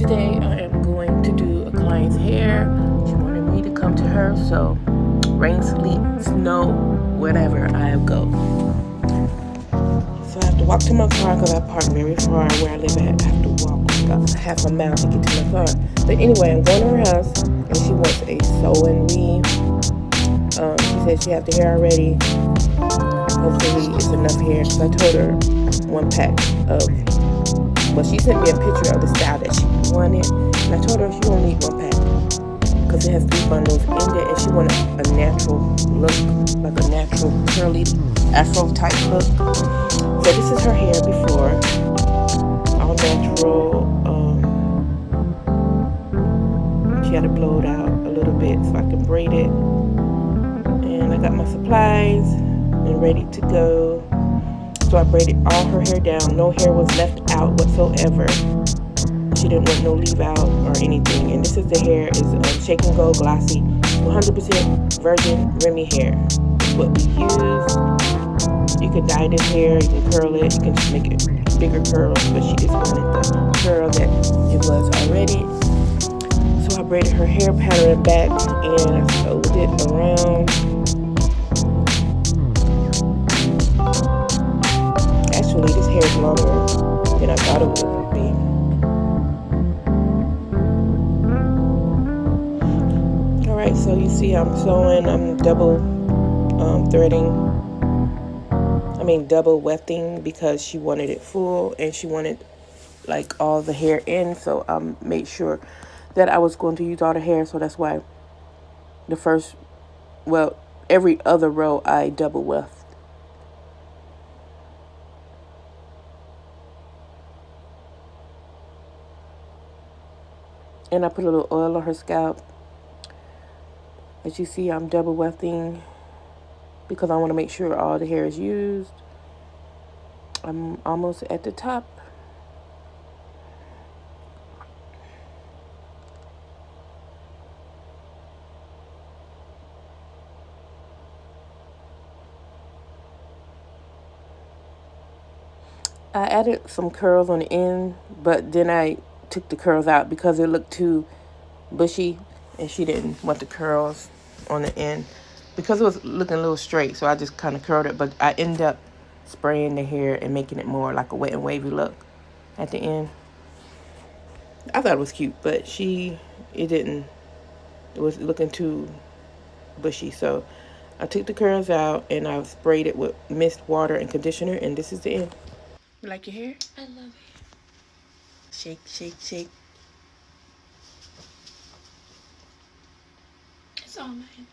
Today I am going to do a client's hair. She wanted me to come to her, so rain, sleet, snow, whatever, I'll go. So I have to walk to my car because I park very far where I live at. I have to walk about half a mile to get to my car. But anyway, I'm going to her house and she wants a Sewin weave. She said she has the hair already. Hopefully it's enough hair because I told her one pack of, well, she sent me a picture of the style that she wanted, and I told her she won't need one pack because it has 3 bundles in it, and she wanted a natural look, like a natural curly afro type look. So this is her hair before, all natural. She had to blow it out a little bit so I can braid it, and I got my supplies and ready to go. So I braided all her hair down. No hair was left out whatsoever. She didn't want no leave out or anything. And this is the hair. It's Shake and Go Glossy, 100% virgin Remi hair. It's what we use. You can dye this hair. You can curl it. You can just make it bigger curls. But she just wanted the curl that it was already. So I braided her hair, patted it back, and I sewed it around. Actually, this hair is longer than I thought it would be. Alright, so you see I'm sewing, I'm double double wefting because she wanted it full and she wanted like all the hair in. So I made sure that I was going to use all the hair. So that's why every other row I double weft. And I put a little oil on her scalp. As you see, I'm double wefting because I want to make sure all the hair is used. I'm almost at the top. I added some curls on the end, but then I took the curls out because it looked too bushy and she didn't want the curls on the end because it was looking a little straight. So I just kind of curled it, but I ended up spraying the hair and making it more like a wet and wavy look at the end. I thought it was cute, but it was looking too bushy. So I took the curls out and I sprayed it with mist water and conditioner, and this is the end. You like your hair? I love it. Shake, shake, shake. It's all mine.